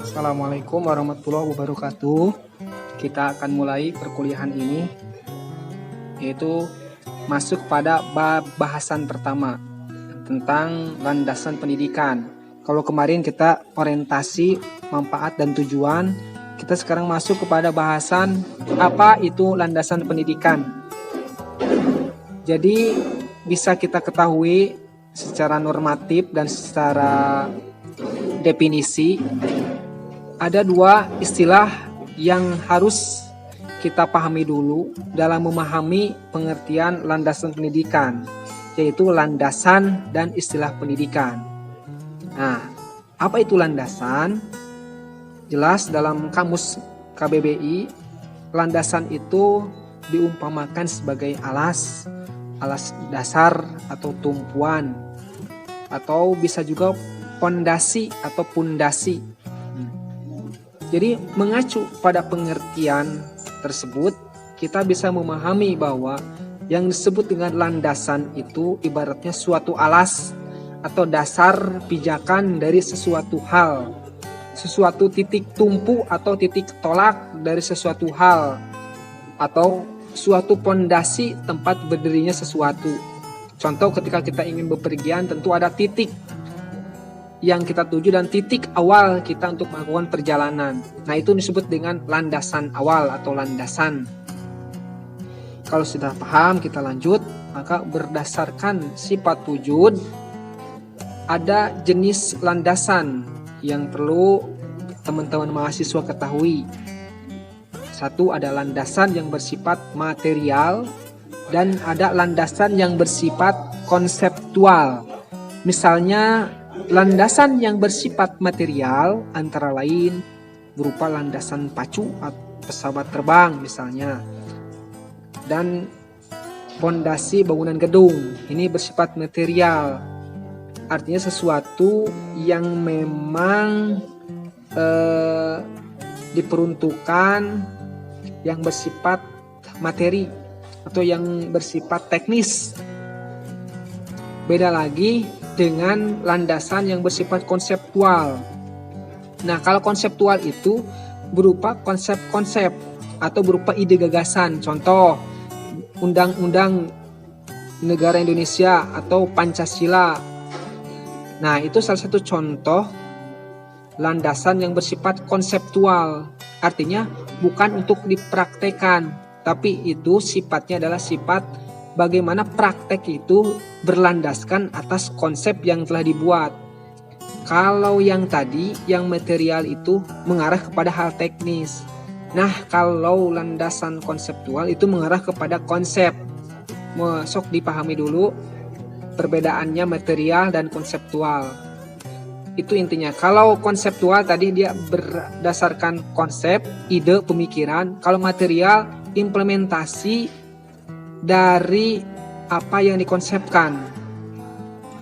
Assalamualaikum warahmatullahi wabarakatuh. Kita akan mulai perkuliahan ini, yaitu masuk pada bahasan pertama tentang landasan pendidikan. Kalau kemarin kita orientasi, manfaat dan tujuan, kita sekarang masuk kepada bahasan apa itu landasan pendidikan. Jadi bisa kita ketahui secara normatif dan secara definisi, ada dua istilah yang harus kita pahami dulu dalam memahami pengertian landasan pendidikan, yaitu landasan dan istilah pendidikan. Nah, apa itu landasan? Jelas dalam kamus KBBI, landasan itu diumpamakan sebagai alas dasar atau tumpuan, atau bisa juga pondasi atau pundasi. Jadi mengacu pada pengertian tersebut, kita bisa memahami bahwa yang disebut dengan landasan itu ibaratnya suatu alas atau dasar pijakan dari sesuatu hal, sesuatu titik tumpu atau titik tolak dari sesuatu hal, atau suatu pondasi tempat berdirinya sesuatu. Contoh, ketika kita ingin bepergian tentu ada titik yang kita tuju dan titik awal kita untuk melakukan perjalanan. Nah, itu disebut dengan landasan awal atau landasan. Kalau sudah paham, kita lanjut. Maka berdasarkan sifat wujud, ada jenis landasan yang perlu teman-teman mahasiswa ketahui. Satu, ada landasan yang bersifat material dan ada landasan yang bersifat konseptual. Misalnya, landasan yang bersifat material antara lain berupa landasan pacu pesawat terbang misalnya, dan pondasi bangunan gedung. Ini bersifat material, artinya sesuatu yang memang diperuntukkan yang bersifat materi atau yang bersifat teknis. Beda lagi dengan landasan yang bersifat konseptual. Nah, kalau konseptual itu berupa konsep-konsep atau berupa ide gagasan. Contoh, Undang-Undang Negara Indonesia atau Pancasila. Nah, itu salah satu contoh landasan yang bersifat konseptual. Artinya bukan untuk dipraktekkan, tapi itu sifatnya adalah sifat bagaimana praktek itu berlandaskan atas konsep yang telah dibuat. Kalau yang tadi, yang material itu mengarah kepada hal teknis. Nah, kalau landasan konseptual itu mengarah kepada konsep. Sok dipahami dulu perbedaannya material dan konseptual. Itu intinya. Kalau konseptual tadi dia berdasarkan konsep, ide, pemikiran. Kalau material, implementasi dari apa yang dikonsepkan.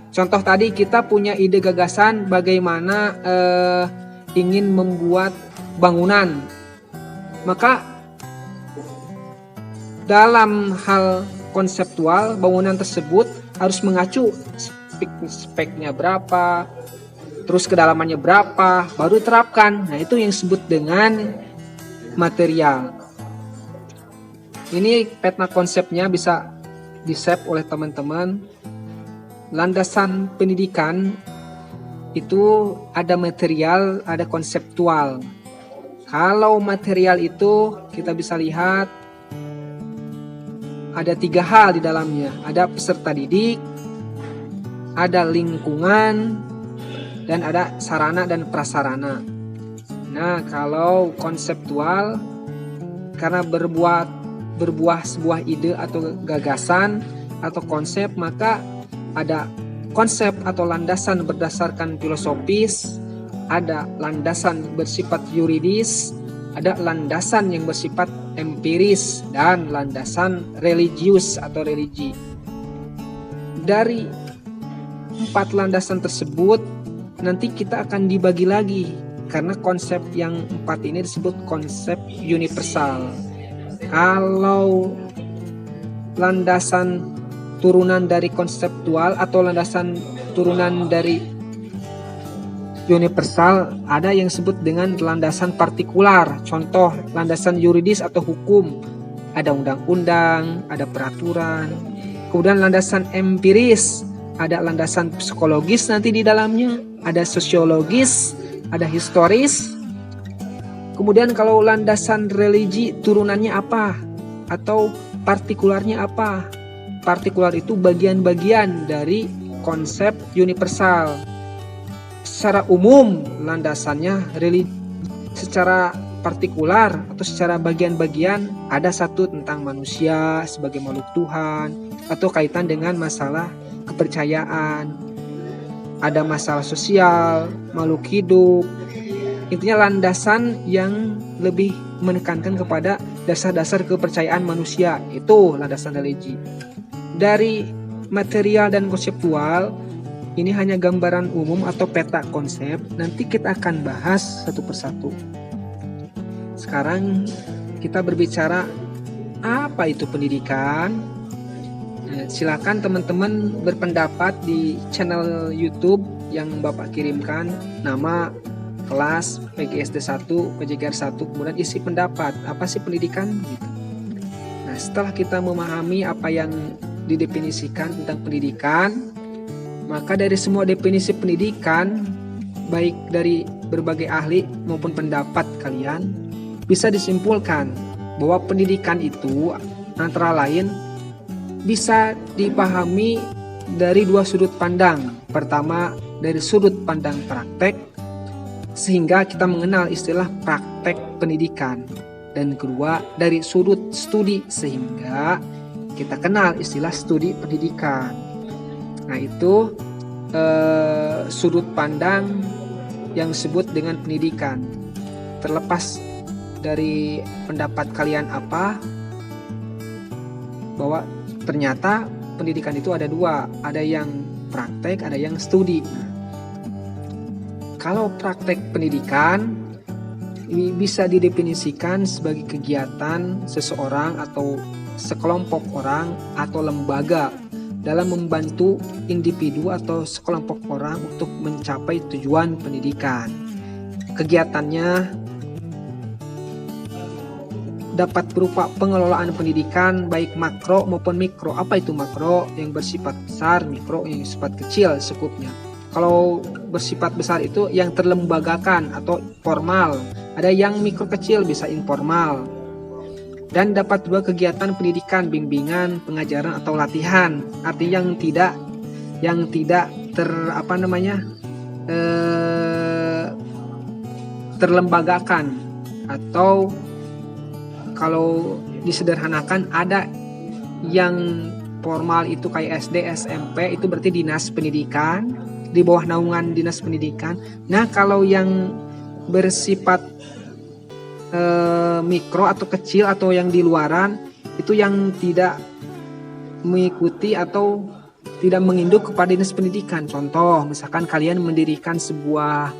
Contoh tadi, kita punya ide gagasan bagaimana ingin membuat bangunan. Maka dalam hal konseptual, bangunan tersebut harus mengacu speknya berapa, terus kedalamannya berapa, baru diterapkan. Nah, itu yang disebut dengan material. Ini peta konsepnya bisa di-save oleh teman-teman. Landasan pendidikan itu ada material, ada konseptual. Kalau material itu kita bisa lihat ada 3 hal di dalamnya. Ada peserta didik, ada lingkungan, dan ada sarana dan prasarana. Nah, kalau konseptual karena berbuah sebuah ide atau gagasan atau konsep, maka ada konsep atau landasan berdasarkan filosofis, ada landasan bersifat yuridis, ada landasan yang bersifat empiris, dan landasan religius atau religi. Dari 4 landasan tersebut nanti kita akan dibagi lagi, karena konsep yang 4 ini disebut konsep universal. Kalau landasan turunan dari konseptual atau landasan turunan dari universal, ada yang disebut dengan landasan partikular. Contoh, landasan yuridis atau hukum. Ada undang-undang, ada peraturan. Kemudian landasan empiris, ada landasan psikologis nanti di dalamnya, ada sosiologis, ada historis. Kemudian kalau landasan religi turunannya apa? Atau partikularnya apa? Partikular itu bagian-bagian dari konsep universal. Secara umum landasannya religi, secara partikular atau secara bagian-bagian ada satu tentang manusia sebagai makhluk Tuhan atau kaitan dengan masalah kepercayaan, ada masalah sosial, makhluk hidup. Intinya landasan yang lebih menekankan kepada dasar-dasar kepercayaan manusia, itu landasan religi. Dari material dan konseptual, ini hanya gambaran umum atau peta konsep. Nanti kita akan bahas satu persatu. Sekarang kita berbicara apa itu pendidikan. Silakan teman-teman berpendapat di channel YouTube yang Bapak kirimkan, nama kelas PGSD 1, PJGR 1, kemudian isi pendapat. Apa sih pendidikan? Gitu. Nah, setelah kita memahami apa yang didefinisikan tentang pendidikan, maka dari semua definisi pendidikan, baik dari berbagai ahli maupun pendapat kalian, bisa disimpulkan bahwa pendidikan itu antara lain bisa dipahami dari dua sudut pandang. Pertama, dari sudut pandang praktek, sehingga kita mengenal istilah praktek pendidikan. Dan kedua, dari sudut studi, sehingga kita kenal istilah studi pendidikan. Nah, itu sudut pandang yang disebut dengan pendidikan. Terlepas dari pendapat kalian apa, bahwa ternyata pendidikan itu ada dua, ada yang praktek, ada yang studi. Kalau praktek pendidikan ini bisa didefinisikan sebagai kegiatan seseorang atau sekelompok orang atau lembaga dalam membantu individu atau sekelompok orang untuk mencapai tujuan pendidikan. Kegiatannya dapat berupa pengelolaan pendidikan baik makro maupun mikro. Apa itu makro? Yang bersifat besar, mikro yang bersifat kecil sekupnya. Kalau bersifat besar itu yang terlembagakan atau formal. Ada yang mikro kecil, bisa informal. Dan dapat juga kegiatan pendidikan, bimbingan, pengajaran atau latihan. Artinya yang tidak terlembagakan, atau kalau disederhanakan ada yang formal itu kayak SD, SMP, itu berarti dinas pendidikan, di bawah naungan dinas pendidikan. Nah, kalau yang bersifat mikro atau kecil atau yang di luaran, itu yang tidak mengikuti atau tidak menginduk kepada dinas pendidikan. Contoh, misalkan kalian mendirikan sebuah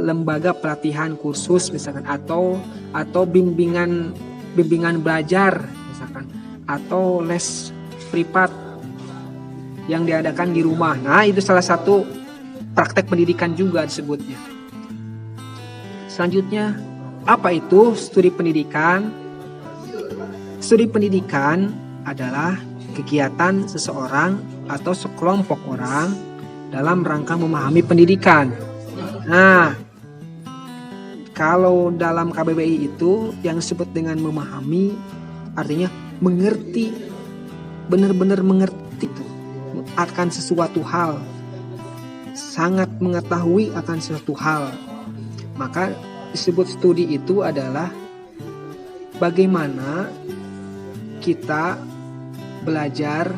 lembaga pelatihan kursus misalkan, atau bimbingan belajar misalkan, atau les privat yang diadakan di rumah. Nah, itu salah satu praktek pendidikan juga disebutnya. Selanjutnya, apa itu studi pendidikan? Studi pendidikan adalah kegiatan seseorang atau sekelompok orang dalam rangka memahami pendidikan. Nah, kalau dalam KBBI itu yang disebut dengan memahami, artinya mengerti, benar-benar mengerti itu akan sesuatu hal, sangat mengetahui akan sesuatu hal. Maka disebut studi itu adalah bagaimana kita belajar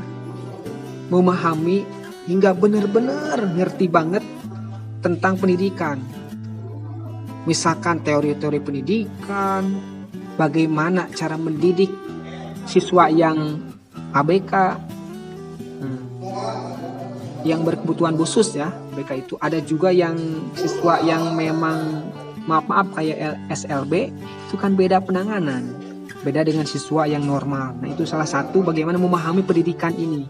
memahami hingga benar-benar ngerti banget tentang pendidikan. Misalkan teori-teori pendidikan, bagaimana cara mendidik siswa yang ABK, yang berkebutuhan khusus ya, ABK itu. Ada juga yang siswa yang memang maaf kayak SLB, itu kan beda penanganan, beda dengan siswa yang normal. Nah, itu salah satu bagaimana memahami pendidikan ini.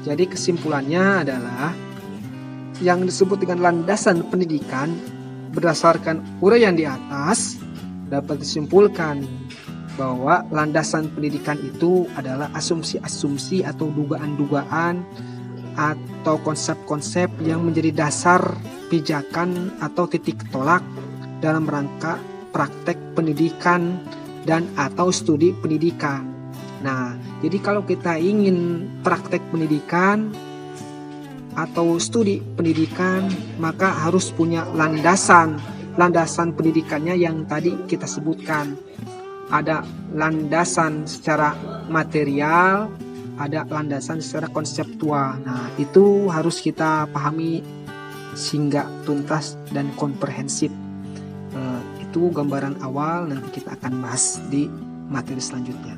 Jadi kesimpulannya adalah yang disebut dengan landasan pendidikan, berdasarkan uraian di atas, dapat disimpulkan bahwa landasan pendidikan itu adalah asumsi-asumsi atau dugaan-dugaan atau konsep-konsep yang menjadi dasar pijakan atau titik tolak dalam rangka praktek pendidikan dan atau studi pendidikan. Nah, jadi kalau kita ingin praktek pendidikan atau studi pendidikan, maka harus punya landasan pendidikannya yang tadi kita sebutkan. Ada landasan secara material, ada landasan secara konseptual. Nah, itu harus kita pahami sehingga tuntas dan komprehensif. Itu gambaran awal, nanti kita akan bahas di materi selanjutnya.